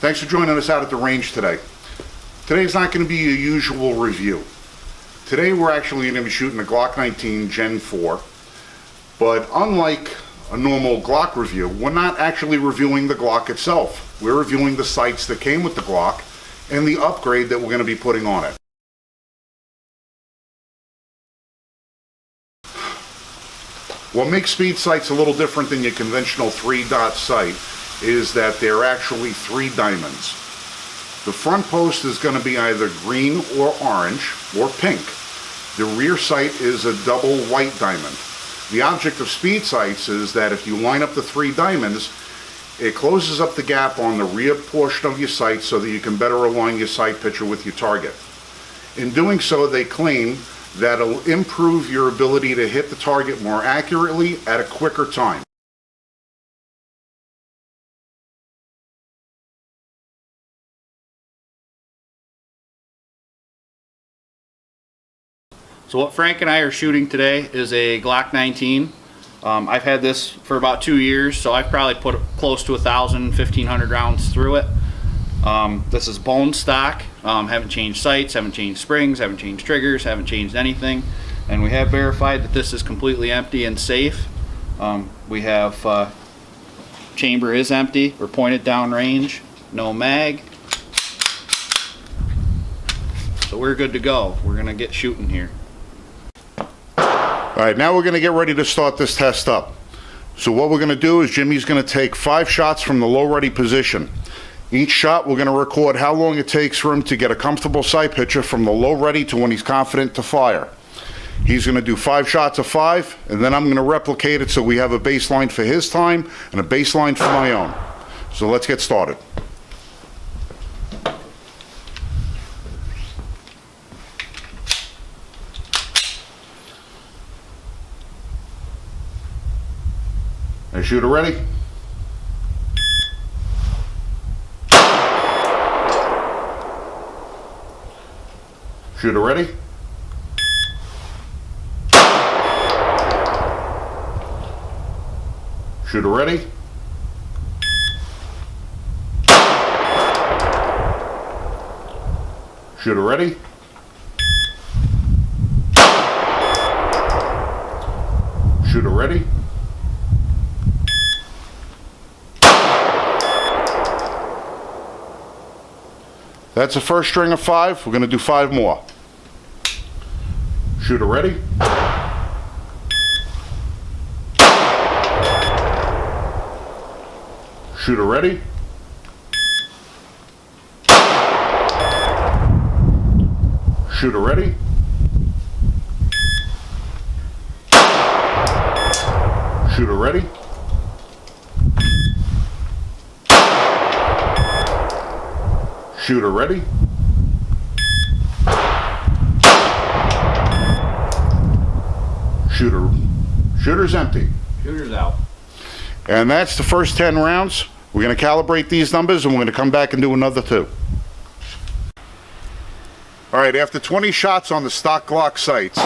Thanks for joining us out at the range today. Today's not going to be a usual review. Today we're actually going to be shooting a Glock 19 Gen 4, but unlike a normal Glock review, we're not actually reviewing the Glock itself. We're reviewing the sights that came with the Glock and the upgrade that we're going to be putting on it. What makes SpeedSights a little different than your conventional 3-dot sight is that they're actually 3 diamonds. The front post is going to be either green or orange or pink. The rear sight is a double white diamond. The object of SpeedSights is that if you line up the 3 diamonds, it closes up the gap on the rear portion of your sight so that you can better align your sight picture with your target. In doing so, they claim that it'll improve your ability to hit the target more accurately at a quicker time. So what Frank and I are shooting today is a Glock 19. I've had this for about 2 years, so I've probably put close to 1,000, 1,500 rounds through it. This is bone stock. Haven't changed sights, haven't changed springs, haven't changed triggers, haven't changed anything. And we have verified that this is completely empty and safe. We have chamber is empty. We're pointed down range, no mag. So we're good to go. We're gonna get shooting here. All right, now we're going to get ready to start this test up. So what we're going to do is Jimmy's going to take 5 shots from the low ready position. Each shot we're going to record how long it takes for him to get a comfortable sight picture from the low ready to when he's confident to fire. He's going to do 5 shots of 5, and then I'm going to replicate it so we have a baseline for his time and a baseline for my own. So let's get started. Shooter ready? Shooter ready? Shooter ready? Shooter ready? Shooter ready? That's the first string of 5. We're going to do 5 more. Shooter ready? Shooter ready? Shooter ready? Shooter ready? Shooter ready? Shooter's empty. Shooter's out. And that's the first 10 rounds. We're going to calibrate these numbers and we're going to come back and do another 2. All right, after 20 shots on the stock Glock sights,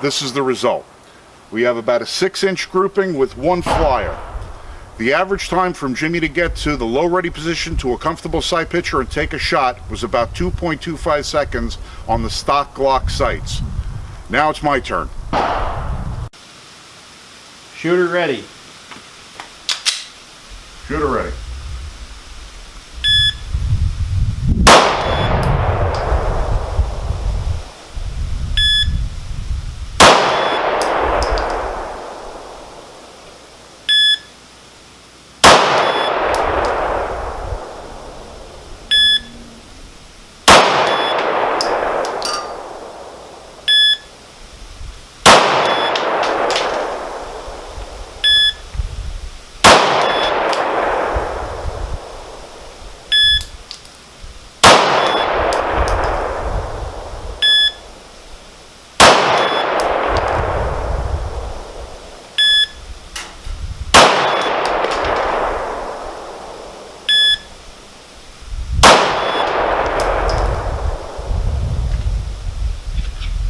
this is the result. We have about a 6-inch grouping with 1 flyer. The average time from Jimmy to get to the low ready position to a comfortable sight picture and take a shot was about 2.25 seconds on the stock Glock sights. Now it's my turn. Shooter ready. Shooter ready.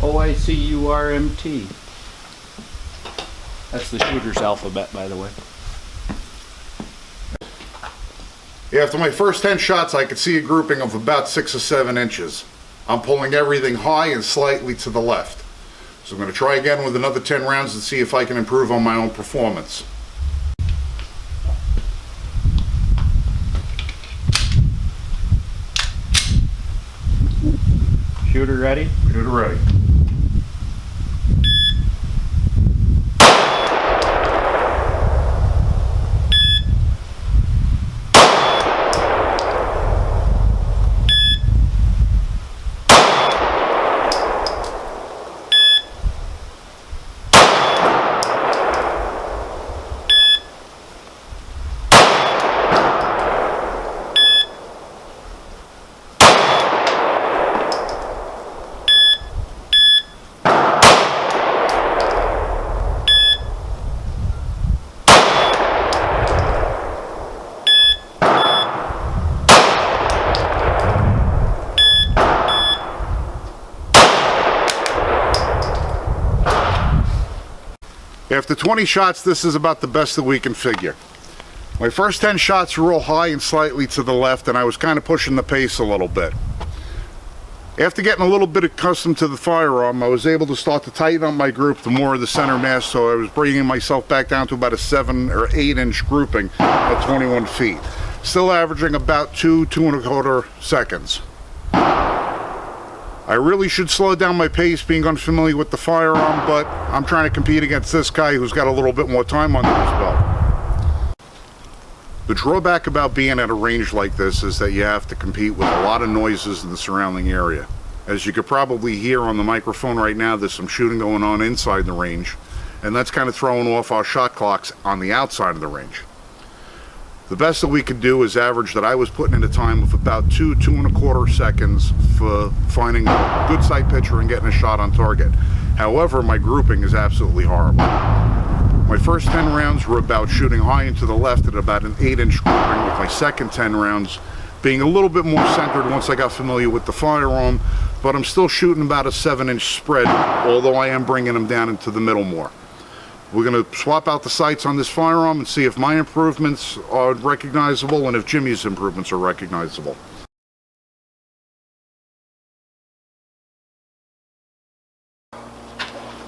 O-I-C-U-R-M-T. That's the shooter's alphabet, by the way. After my first 10 shots, I could see a grouping of about 6 or 7 inches. I'm pulling everything high and slightly to the left. So I'm going to try again with another 10 rounds and see if I can improve on my own performance. Shooter ready? Shooter ready. After 20 shots, this is about the best that we can figure. My first 10 shots were real high and slightly to the left, and I was kind of pushing the pace a little bit. After getting a little bit accustomed to the firearm, I was able to start to tighten up my group to more of the center mass, so I was bringing myself back down to about a 7 or 8 inch grouping at 21 feet. Still averaging about 2.25 seconds. I really should slow down my pace being unfamiliar with the firearm, but I'm trying to compete against this guy who's got a little bit more time under his belt. The drawback about being at a range like this is that you have to compete with a lot of noises in the surrounding area. As you could probably hear on the microphone right now, there's some shooting going on inside the range, and that's kind of throwing off our shot clocks on the outside of the range. The best that we could do is average that I was putting in a time of about 2.25 seconds for finding a good sight picture and getting a shot on target. However, my grouping is absolutely horrible. My first 10 rounds were about shooting high and to the left at about an 8 inch grouping, with my second 10 rounds being a little bit more centered once I got familiar with the firearm, but I'm still shooting about a 7 inch spread, although I am bringing them down into the middle more. We're going to swap out the sights on this firearm and see if my improvements are recognizable and if Jimmy's improvements are recognizable.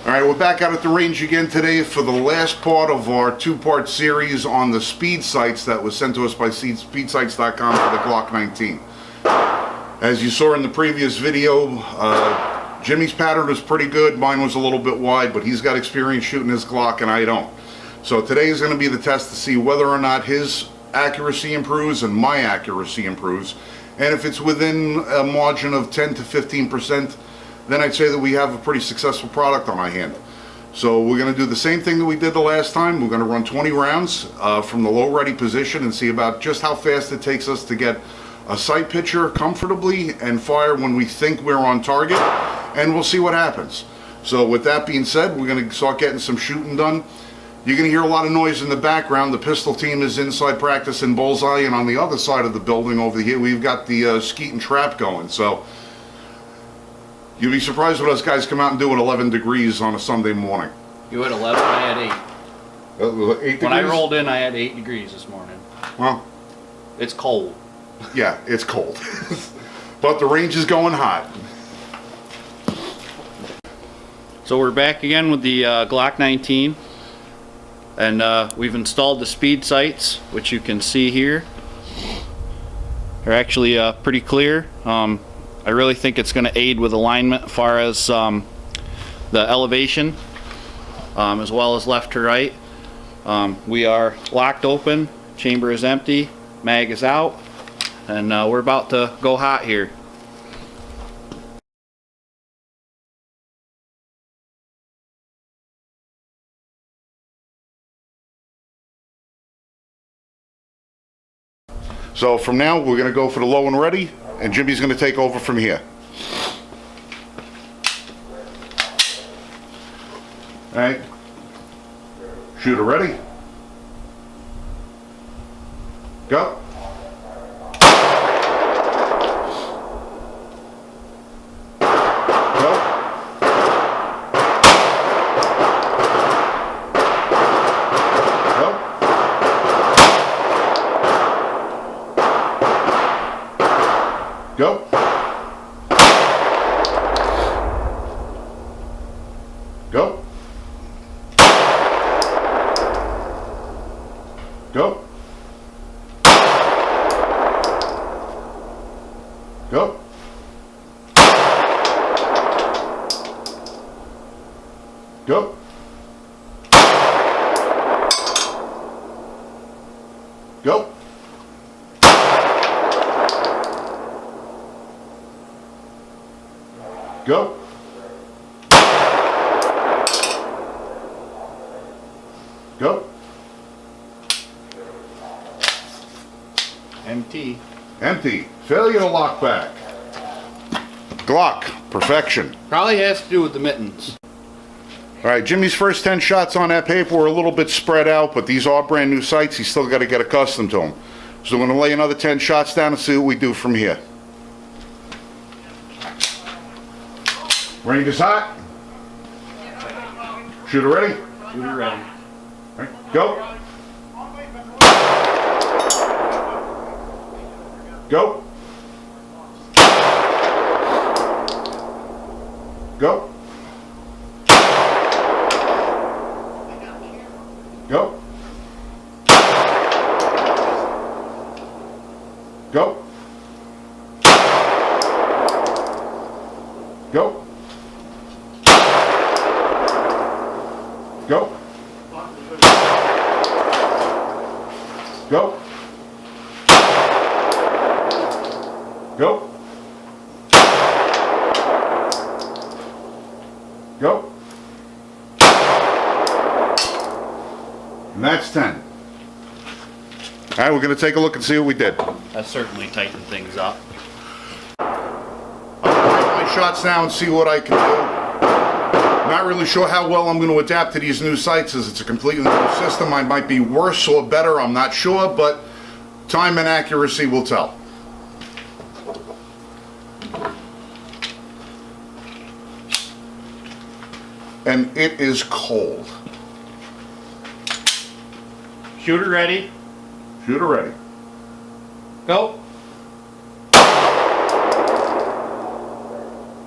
Alright, we're back out at the range again today for the last part of our 2-part series on the SpeedSights that was sent to us by SpeedSights.com for the Glock 19. As you saw in the previous video, Jimmy's pattern was pretty good. Mine was a little bit wide, but he's got experience shooting his Glock and I don't. So today is going to be the test to see whether or not his accuracy improves and my accuracy improves. And if it's within a margin of 10 to 15%, then I'd say that we have a pretty successful product on our hand. So we're going to do the same thing that we did the last time. We're going to run 20 rounds from the low ready position and see about just how fast it takes us to get a sight picture comfortably and fire when we think we're on target, and we'll see what happens. So with that being said, we're going to start getting some shooting done. You're going to hear a lot of noise in the background. The pistol team is inside practicing bullseye, and on the other side of the building over here we've got the skeet and trap going. So you'll be surprised when us guys come out and do it 11 degrees on a Sunday morning. You had 11, I had 8. 8 degrees? When I rolled in, I had 8 degrees this morning. Well, it's cold. Yeah, it's cold. But the range is going hot. So we're back again with the Glock 19, and we've installed the SpeedSights, which you can see here. They're actually pretty clear. I really think it's going to aid with alignment as far as the elevation, as well as left to right. We are locked open, chamber is empty, mag is out, and we're about to go hot here. So from now we're going to go for the low and ready, and Jimmy's going to take over from here. Alright, shooter ready, go. Go. Go. Go. Go. Go. Go. Go. Go. Empty. Empty. Failure to lock back. Glock. Perfection. Probably has to do with the mittens. All right, Jimmy's first 10 shots on that paper were a little bit spread out, but these are brand new sights. He's still got to get accustomed to them. So we're going to lay another 10 shots down and see what we do from here. Range is hot. Shooter ready? Shooter ready. All right, go. Go. Go. Go. Go. Go. Go. Go. Go. Go. And that's 10. All right, we're going to take a look and see what we did. That certainly tightened things up. I'll take my shots now and see what I can do. Not really sure how well I'm going to adapt to these new sights, as it's a completely new system. I might be worse or better, I'm not sure, but time and accuracy will tell. And it is cold. Shooter ready. Shooter ready. Go.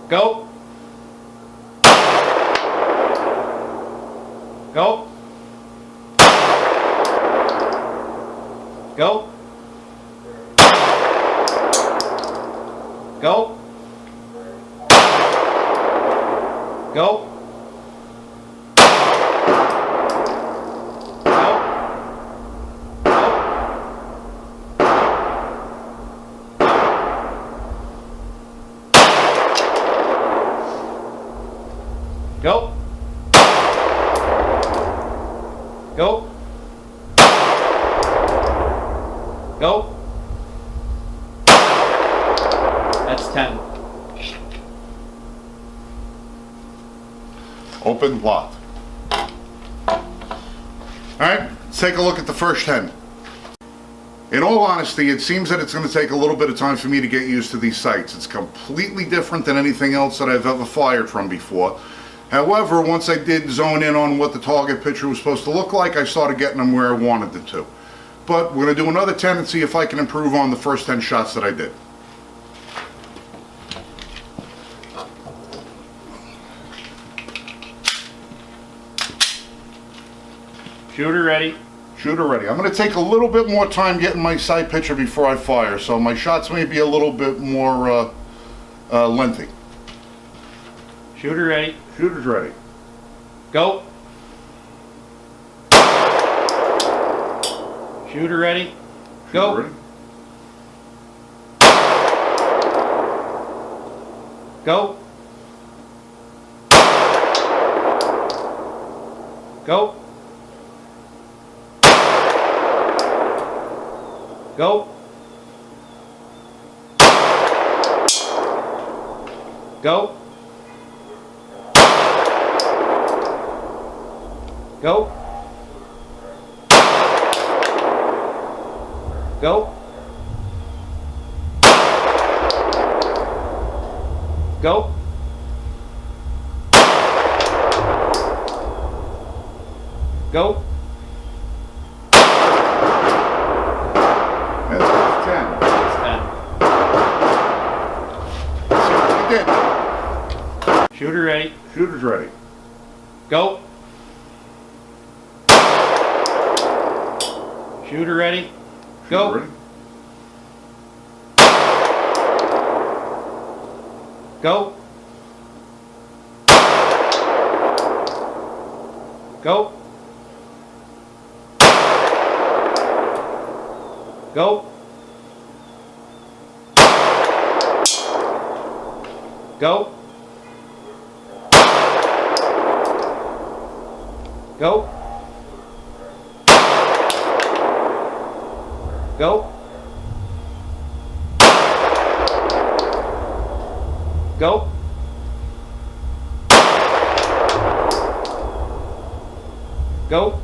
Go. Go. Go. Go. Go. Go. Go. Go. That's 10. Open, locked. All right, let's take a look at the first 10. In all honesty, it seems that it's going to take a little bit of time for me to get used to these sights. It's completely different than anything else that I've ever fired from before. However, once I did zone in on what the target picture was supposed to look like, I started getting them where I wanted it to. But we're going to do another 10 and see if I can improve on the first 10 shots that I did. Shooter ready. Shooter ready. I'm going to take a little bit more time getting my sight picture before I fire, so my shots may be a little bit more lengthy. Shooter ready. Shooter's ready. Go. Shooter ready. Go. Shooter ready. Go. Go. Go. Go. Go. Go. Go. Go. That's 10. That's 10. begin. Shooter ready. Shooter's ready. Go. Shooter ready. Go. Shooter ready. Go. Go. Go. Go. Go. Go. Go. Go.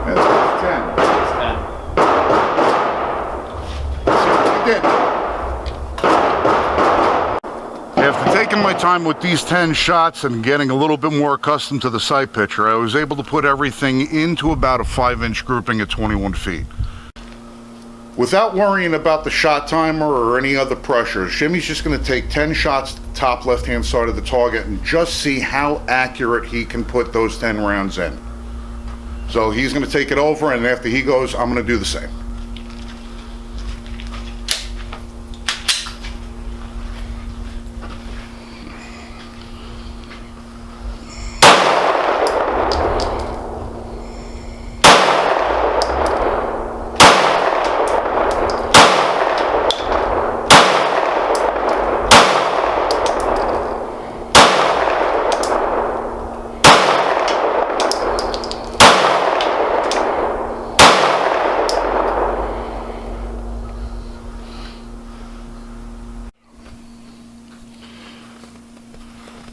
That's 10. That's 10. You did. After taking my time with these 10 shots and getting a little bit more accustomed to the sight picture, I was able to put everything into about a 5-inch grouping at 21 feet. Without worrying about the shot timer or any other pressures, Jimmy's just going to take 10 shots at the top left-hand side of the target and just see how accurate he can put those 10 rounds in. So he's going to take it over, and after he goes, I'm going to do the same.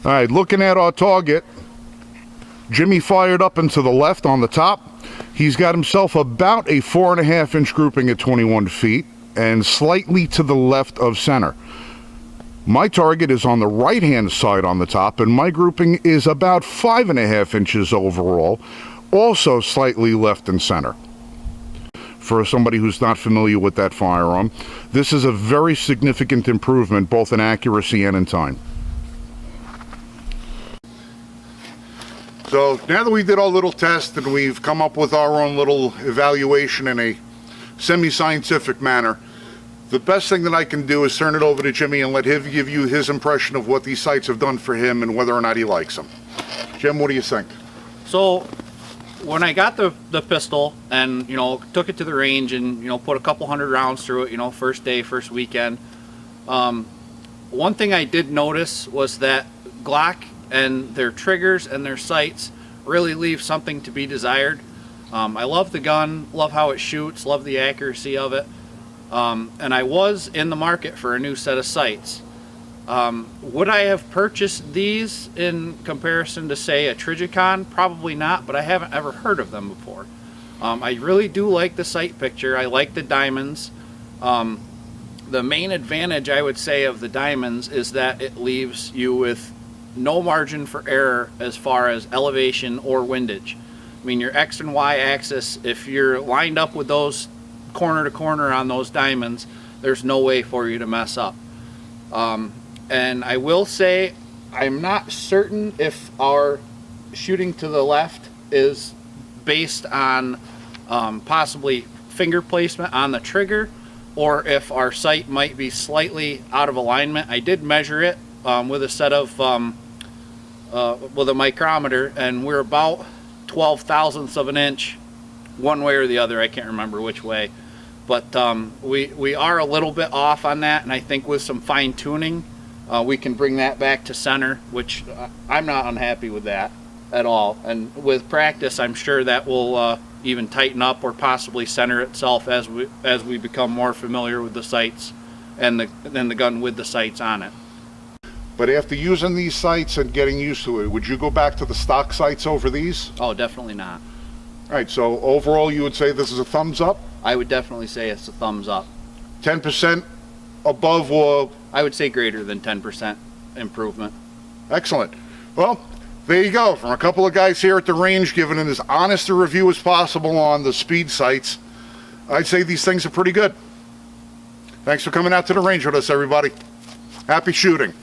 All right, looking at our target, Jimmy fired up and to the left on the top. He's got himself about a 4.5-inch grouping at 21 feet and slightly to the left of center. My target is on the right-hand side on the top, and my grouping is about 5.5 inches overall, also slightly left and center. For somebody who's not familiar with that firearm, this is a very significant improvement both in accuracy and in time. So now that we did our little test and we've come up with our own little evaluation in a semi-scientific manner, the best thing that I can do is turn it over to Jimmy and let him give you his impression of what these sights have done for him and whether or not he likes them. Jim, what do you think? So when I got the pistol and, took it to the range and, put a couple hundred rounds through it, first day, first weekend, one thing I did notice was that Glock and their triggers and their sights really leave something to be desired. I love the gun, love how it shoots, love the accuracy of it. And I was in the market for a new set of sights. Would I have purchased these in comparison to, say, a Trigicon? Probably not, but I haven't ever heard of them before. I really do like the sight picture. I like the diamonds. The main advantage, I would say, of the diamonds is that it leaves you with no margin for error as far as elevation or windage. I mean, your X and Y axis, if you're lined up with those corner to corner on those diamonds, there's no way for you to mess up. And I will say, I'm not certain if our shooting to the left is based on possibly finger placement on the trigger, or if our sight might be slightly out of alignment. I did measure it with a set of with a micrometer, and we're about 12 thousandths of an inch one way or the other. I can't remember which way, but we are a little bit off on that, and I think with some fine tuning we can bring that back to center, which I'm not unhappy with that at all. And with practice, I'm sure that will even tighten up or possibly center itself as we become more familiar with the sights and the gun with the sights on it. But after using these sights and getting used to it, would you go back to the stock sights over these? Oh, definitely not. All right, so overall you would say this is a thumbs up? I would definitely say it's a thumbs up. 10% above or? I would say greater than 10% improvement. Excellent. Well, there you go. From a couple of guys here at the range giving it as honest a review as possible on the SpeedSights, I'd say these things are pretty good. Thanks for coming out to the range with us, everybody. Happy shooting.